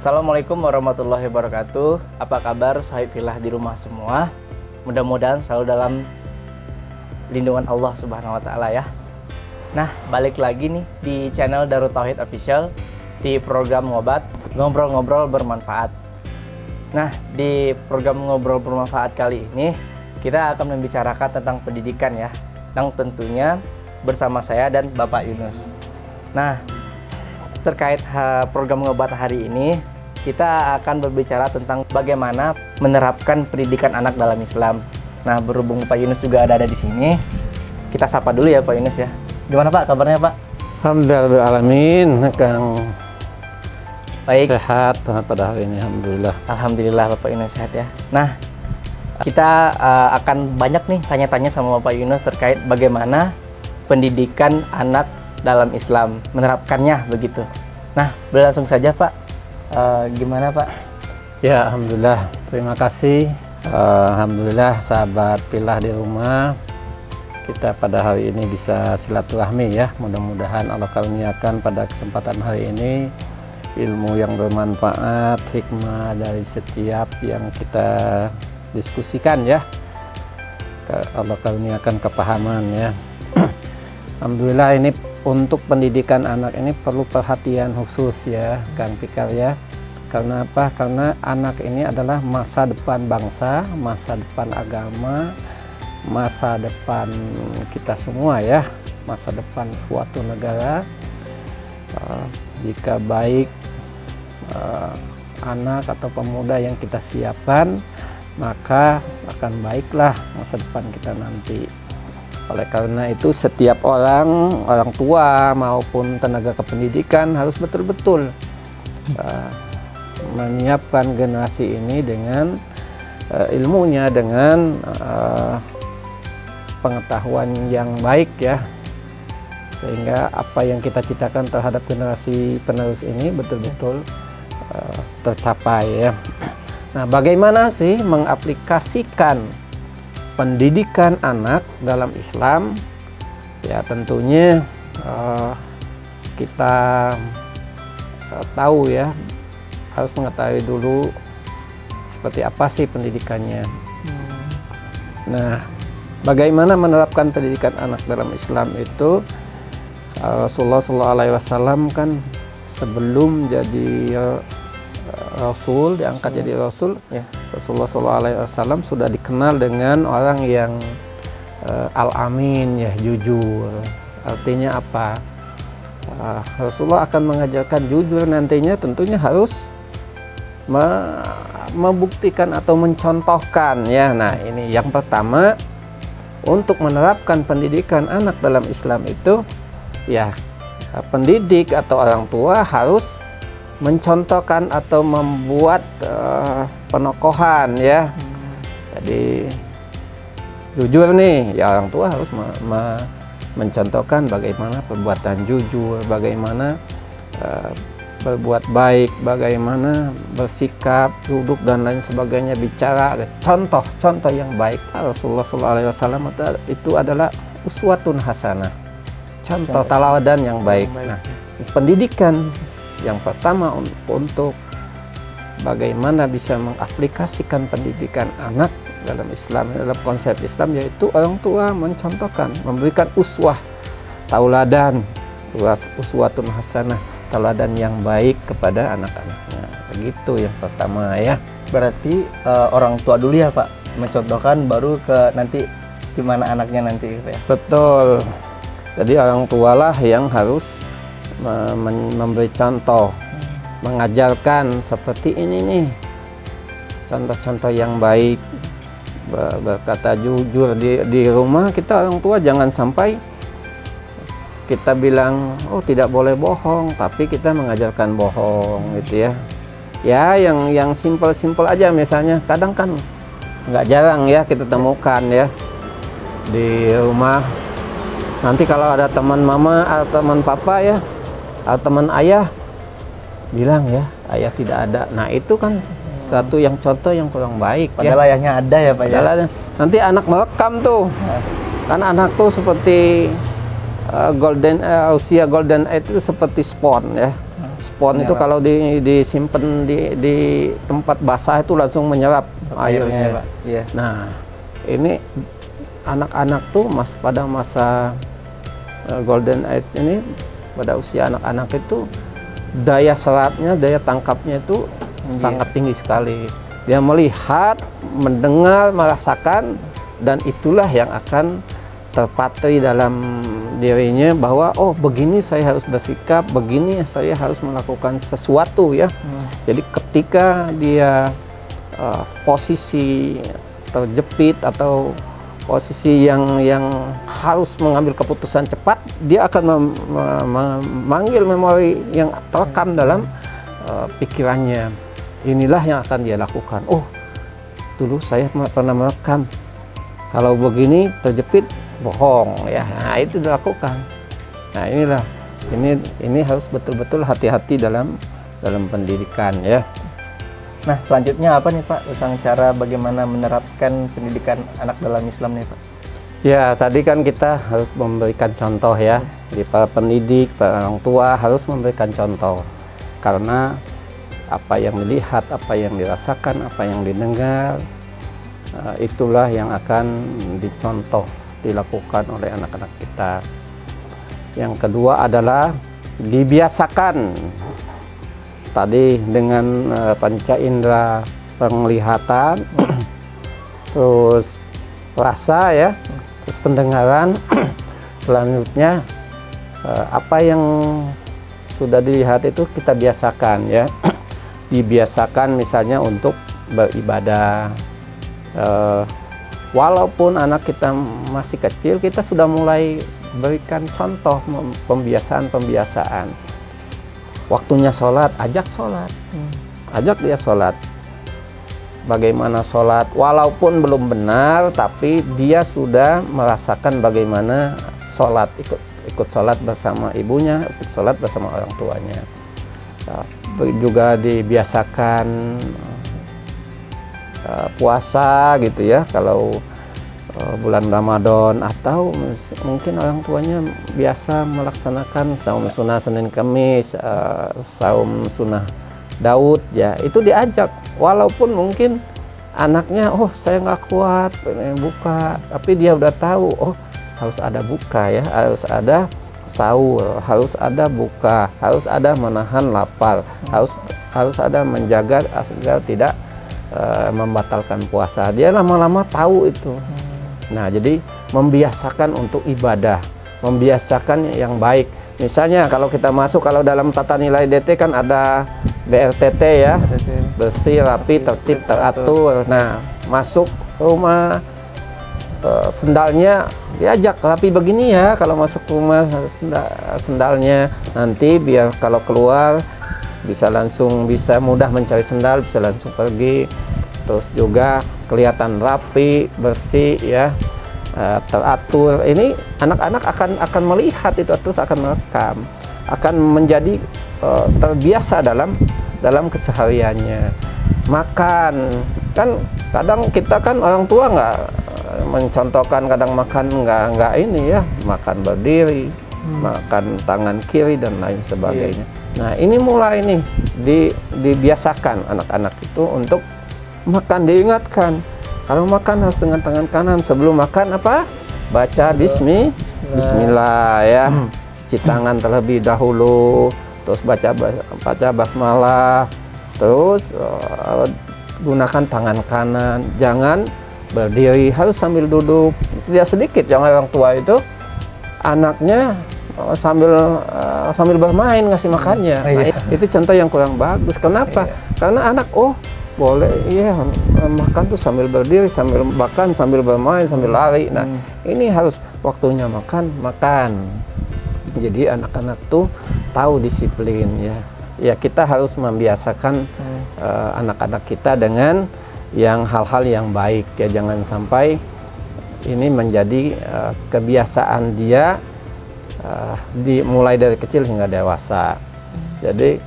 Assalamualaikum warahmatullahi wabarakatuh. Apa kabar Sohib Fillah di rumah semua? Mudah-mudahan selalu dalam lindungan Allah Subhanahu wa taala ya. Nah, balik lagi nih di channel Darut Tauhid Official di program Ngobat, ngobrol-ngobrol bermanfaat. Nah, di program ngobrol bermanfaat kali ini kita akan membicarakan tentang pendidikan ya, yang tentunya bersama saya dan Bapak Yunus. Nah, terkait program Ngobat hari ini, kita akan berbicara tentang bagaimana menerapkan pendidikan anak dalam Islam. Nah, berhubung Pak Yunus juga ada di sini, kita sapa dulu ya Pak Yunus ya. Gimana Pak kabarnya Pak? Alhamdulillah alamin, Kang. Baik. Sehat pada hari ini, alhamdulillah. Alhamdulillah Bapak Yunus sehat ya. Nah, kita akan banyak nih tanya-tanya sama Bapak Yunus terkait bagaimana pendidikan anak dalam Islam, menerapkannya begitu. Nah, berlangsung saja Pak. Gimana Pak? Ya, alhamdulillah. Terima kasih. Alhamdulillah sahabat Fillah di rumah. Kita pada hari ini bisa silaturahmi ya. Mudah-mudahan Allah karuniakan pada kesempatan hari ini ilmu yang bermanfaat, hikmah dari setiap yang kita diskusikan ya. Allah karuniakan kepahaman ya. Alhamdulillah ini untuk pendidikan anak ini perlu perhatian khusus ya Kang Fikar ya. Karena apa? Karena anak ini adalah masa depan bangsa, masa depan agama, masa depan kita semua ya, masa depan suatu negara. Jika baik anak atau pemuda yang kita siapkan, maka akan baiklah masa depan kita nanti. Oleh karena itu setiap orang tua maupun tenaga kependidikan harus betul-betul menyiapkan generasi ini dengan ilmunya, dengan pengetahuan yang baik ya, sehingga apa yang kita citakan terhadap generasi penerus ini betul-betul tercapai ya. Nah, bagaimana sih mengaplikasikan pendidikan anak dalam Islam? Ya tentunya kita tahu ya, harus mengetahui dulu seperti apa sih pendidikannya. Nah, bagaimana menerapkan pendidikan anak dalam Islam itu? Rasulullah SAW kan sebelum jadi Rasul, diangkat jadi Rasul ya. Rasulullah SAW sudah dikenal dengan orang yang al-amin ya, jujur. Artinya apa? Rasulullah akan mengajarkan jujur nantinya tentunya harus membuktikan atau mencontohkan ya. Nah, ini yang pertama untuk menerapkan pendidikan anak dalam Islam itu ya, pendidik atau orang tua harus mencontohkan atau membuat penokohan ya. Jadi jujur nih ya, orang tua harus mencontohkan bagaimana perbuatan jujur, bagaimana berbuat baik, bagaimana bersikap, duduk dan lain sebagainya, bicara, contoh yang baik. Rasulullah SAW itu adalah uswatun hasanah, contoh teladan yang baik. Nah, pendidikan yang pertama untuk bagaimana bisa mengaplikasikan pendidikan anak dalam Islam, dalam konsep Islam, yaitu orang tua mencontohkan, memberikan uswah, tauladan, uswatun hasanah, tauladan yang baik kepada anak-anaknya. Begitu yang pertama ya. Berarti orang tua dulu ya Pak, mencontohkan baru ke nanti gimana anaknya nanti gitu ya. Betul. Jadi orang tualah yang harus memberi contoh, mengajarkan seperti ini nih, contoh-contoh yang baik, berkata jujur di rumah. Kita orang tua jangan sampai kita bilang oh tidak boleh bohong, tapi kita mengajarkan bohong gitu ya. Ya yang simpel-simpel aja, misalnya kadang kan nggak jarang ya kita temukan ya di rumah. Nanti kalau ada teman mama atau teman papa ya, atau teman ayah bilang ya ayah tidak ada. Nah, itu kan satu yang contoh yang kurang baik. Padahal ya, ayahnya ada ya Pak ya. Nanti anak merekam tuh. Kan anak tuh seperti usia golden age itu seperti spons ya. Spon itu kalau disimpan di tempat basah itu langsung menyerap airnya. Iya. Nah, ini anak-anak tuh pada masa golden age ini, pada usia anak-anak itu daya serapnya, daya tangkapnya itu sangat tinggi sekali. Dia melihat, mendengar, merasakan, dan itulah yang akan terpatri dalam dirinya bahwa oh begini saya harus bersikap, begini saya harus melakukan sesuatu ya. Jadi ketika dia posisi terjepit atau posisi yang harus mengambil keputusan cepat, dia akan memanggil memori yang terekam dalam pikirannya. Inilah yang akan dia lakukan. Oh, dulu saya pernah merekam. Kalau begini terjepit, bohong ya. Nah, itu dilakukan. Nah, inilah ini harus betul-betul hati-hati dalam pendidikan ya. Nah, selanjutnya apa nih Pak tentang cara bagaimana menerapkan pendidikan anak dalam Islam nih Pak? Ya, tadi kan kita harus memberikan contoh ya. Jadi para pendidik, para orang tua harus memberikan contoh. Karena apa yang dilihat, apa yang dirasakan, apa yang didengar, itulah yang akan dicontoh, dilakukan oleh anak-anak kita. Yang kedua adalah dibiasakan. Tadi dengan panca indera penglihatan, terus rasa ya, terus pendengaran. Selanjutnya apa yang sudah dilihat itu kita biasakan ya. Dibiasakan misalnya untuk beribadah. Walaupun anak kita masih kecil, kita sudah mulai berikan contoh pembiasaan. Waktunya sholat, ajak sholat, ajak dia sholat. Bagaimana sholat, walaupun belum benar, tapi dia sudah merasakan bagaimana sholat, ikut sholat bersama ibunya, ikut sholat bersama orang tuanya. Juga dibiasakan puasa gitu ya, kalau bulan Ramadan, atau mungkin orang tuanya biasa melaksanakan saum sunnah Senin Kamis, saum sunnah Daud ya, itu diajak walaupun mungkin anaknya oh saya nggak kuat pengen buka, tapi dia udah tahu oh harus ada buka ya, harus ada sahur, harus ada buka, harus ada menahan lapar, harus ada menjaga agar tidak membatalkan puasa. Dia lama-lama tahu itu. Nah, jadi membiasakan untuk ibadah, membiasakan yang baik. Misalnya kalau kita masuk, kalau dalam tata nilai DT kan ada BRTT ya, bersih, rapi, tertib, teratur. Nah, masuk rumah sendalnya diajak rapi begini ya, kalau masuk rumah sendalnya, nanti biar kalau keluar bisa mudah mencari sendal, bisa langsung pergi. Terus juga kelihatan rapi, bersih ya, teratur. Ini anak-anak akan melihat itu, terus akan merekam, akan menjadi terbiasa dalam kesehariannya. Makan kan kadang kita kan orang tua nggak mencontohkan, kadang makan nggak ini ya, makan berdiri, makan tangan kiri dan lain sebagainya. Nah, ini mulai nih dibiasakan anak-anak itu untuk makan, diingatkan kalau makan harus dengan tangan kanan. Sebelum makan apa? Baca bismillah ya. Cuci tangan terlebih dahulu, terus baca basmalah, terus gunakan tangan kanan, jangan berdiri, harus sambil duduk. Tidak sedikit yang orang tua itu anaknya sambil bermain ngasih makannya. Nah, itu contoh yang kurang bagus. Kenapa? Karena anak boleh iya makan tuh sambil berdiri, sambil makan, sambil bermain, sambil lari. Nah, ini harus waktunya makan. Jadi anak-anak tuh tahu disiplin ya. Ya, kita harus membiasakan anak-anak kita dengan yang hal-hal yang baik ya, jangan sampai ini menjadi kebiasaan dia mulai dari kecil hingga dewasa. Jadi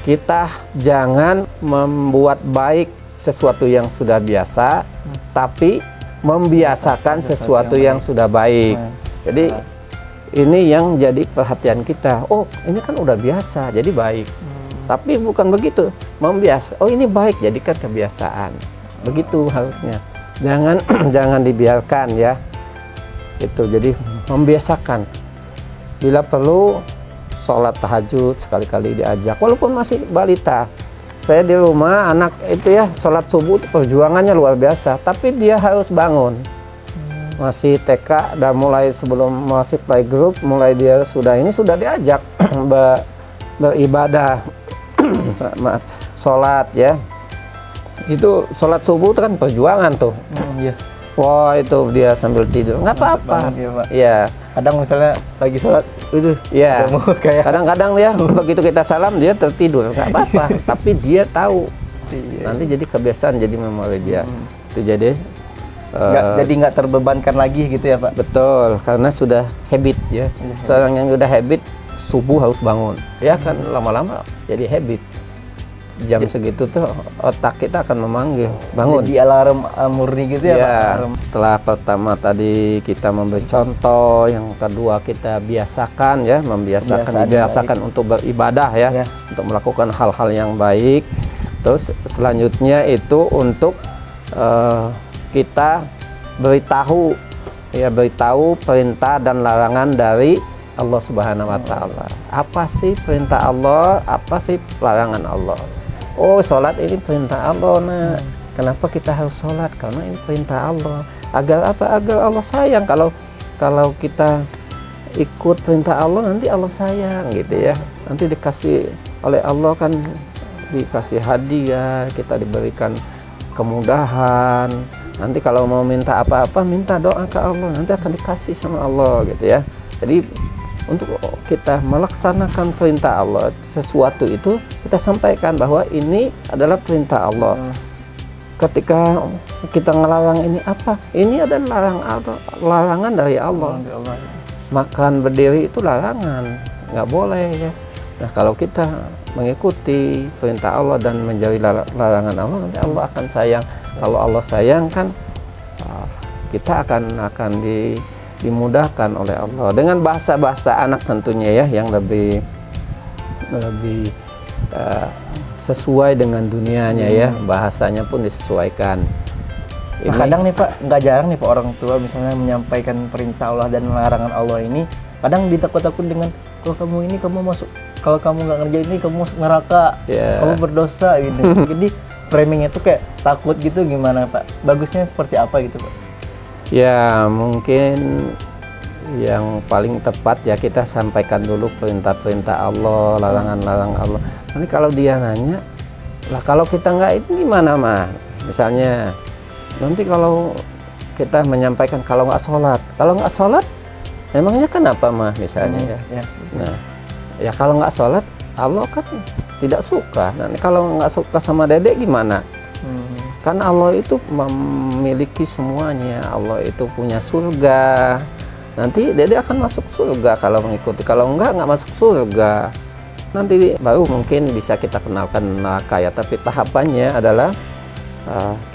kita jangan membuat baik sesuatu yang sudah biasa, tapi membiasakan sesuatu yang sudah baik. Jadi ini yang jadi perhatian kita. Oh, ini kan udah biasa, jadi baik. Tapi bukan begitu, membiasa. Oh, ini baik, jadikan kebiasaan. Begitu harusnya. Jangan jangan dibiarkan ya. Itu jadi membiasakan. Bila perlu sholat tahajud sekali-kali diajak, walaupun masih balita. Saya di rumah anak itu ya sholat subuh perjuangannya luar biasa, tapi dia harus bangun. Masih TK dan mulai sebelum masih playgroup, mulai dia sudah diajak beribadah, sholat ya. Itu sholat subuh itu kan perjuangan tuh. Iya. Wah, itu dia sambil tidur nggak apa-apa. Ya. Kadang misalnya lagi sholat itu ya kayak kadang-kadang ya begitu kita salam dia tertidur nggak apa-apa. Tapi dia tahu nanti jadi kebiasaan, jadi memori dia. Itu jadi nggak terbebankan lagi gitu ya Pak. Betul, karena sudah habit ya. Seorang yang sudah habit subuh harus bangun ya kan, lama-lama jadi habit. Jam segitu tuh otak kita akan memanggil bangun. Jadi alarm murni gitu ya Pak. Setelah pertama tadi kita memberi contoh, yang kedua kita biasakan ya, dibiasakan untuk beribadah ya, untuk melakukan hal-hal yang baik. Terus selanjutnya itu untuk kita beritahu perintah dan larangan dari Allah Subhanahu wa Ta'ala. Apa sih perintah Allah, apa sih larangan Allah? Oh, sholat ini perintah Allah. Nah, kenapa kita harus sholat? Karena ini perintah Allah. Agar apa? Agar Allah sayang. Kalau kita ikut perintah Allah, nanti Allah sayang gitu ya. Nanti dikasih oleh Allah kan, dikasih hadiah, kita diberikan kemudahan. Nanti kalau mau minta apa-apa, minta doa ke Allah, nanti akan dikasih sama Allah gitu ya. Jadi untuk kita melaksanakan perintah Allah, sesuatu itu kita sampaikan bahwa ini adalah perintah Allah. Ketika kita ngelarang ini apa? Ini adalah larangan dari Allah. Makan berdiri itu larangan, nggak boleh ya. Nah, kalau kita mengikuti perintah Allah dan menjauhi larangan Allah, nanti Allah akan sayang. Kalau Allah sayang kan, kita akan dimudahkan oleh Allah dengan bahasa anak tentunya ya, yang lebih sesuai dengan dunianya ya, bahasanya pun disesuaikan. Nah, kadang nih Pak, nggak jarang nih Pak orang tua misalnya menyampaikan perintah Allah dan larangan Allah ini, kadang ditakut-takut dengan kalau kamu ini kamu masuk, kalau kamu nggak ngerjain ini kamu masuk neraka, kamu berdosa gitu. Jadi framingnya tuh kayak takut gitu, gimana Pak? Bagusnya seperti apa gitu Pak? Ya, mungkin yang paling tepat ya kita sampaikan dulu perintah-perintah Allah, larangan-larangan Allah. Nanti kalau dia nanya, lah kalau kita nggak itu gimana mah? Misalnya, nanti kalau kita menyampaikan kalau nggak sholat, emangnya kenapa mah misalnya ya? Nah, ya kalau nggak sholat, Allah kan tidak suka. Nanti kalau nggak suka sama dedek gimana? Karena Allah itu memiliki semuanya. Allah itu punya surga. Nanti dedek akan masuk surga kalau mengikuti. Kalau nggak masuk surga. Nanti baru mungkin bisa kita kenalkan neraka ya. Tapi tahapannya adalah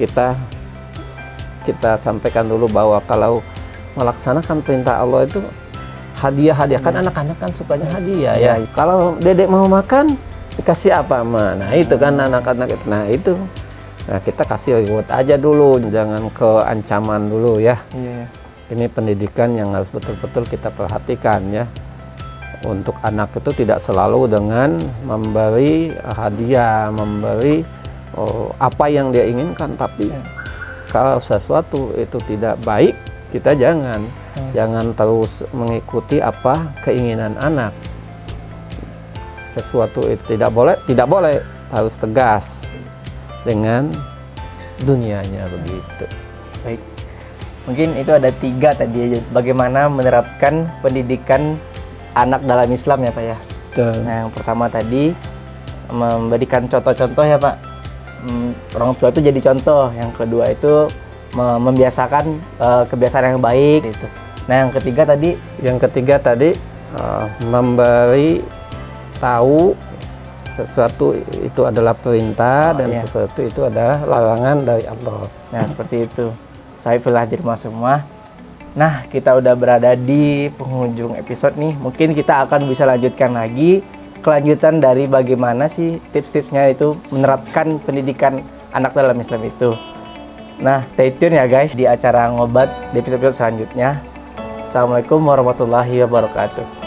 kita sampaikan dulu bahwa kalau melaksanakan perintah Allah itu hadiah kan, anak-anak kan sukanya hadiah ya. Kalau dedek mau makan dikasih apa mah? Nah itu kan anak-anak itu. Nah itu. Nah, kita kasih reward aja dulu, jangan ke ancaman dulu ya. Ini pendidikan yang harus betul-betul kita perhatikan ya. Untuk anak itu tidak selalu dengan memberi hadiah, memberi apa yang dia inginkan, tapi kalau sesuatu itu tidak baik, kita jangan terus mengikuti apa keinginan anak. Sesuatu itu tidak boleh, harus tegas dengan dunianya begitu. Baik, mungkin itu ada 3 tadi aja, bagaimana menerapkan pendidikan anak dalam Islam ya Pak ya. Nah, yang pertama tadi memberikan contoh-contoh ya Pak, orang tua itu jadi contoh. Yang kedua itu membiasakan kebiasaan yang baik gitu. Nah, yang ketiga tadi memberi tahu sesuatu itu adalah perintah dan sesuatu itu adalah larangan dari Allah. Nah, seperti itu. Saya fillah di rumah semua. Nah, kita udah berada di penghujung episode nih. Mungkin kita akan bisa lanjutkan lagi kelanjutan dari bagaimana sih tips-tipsnya itu menerapkan pendidikan anak dalam Islam itu. Nah, stay tune ya guys di acara Ngobat di episode selanjutnya. Assalamualaikum warahmatullahi wabarakatuh.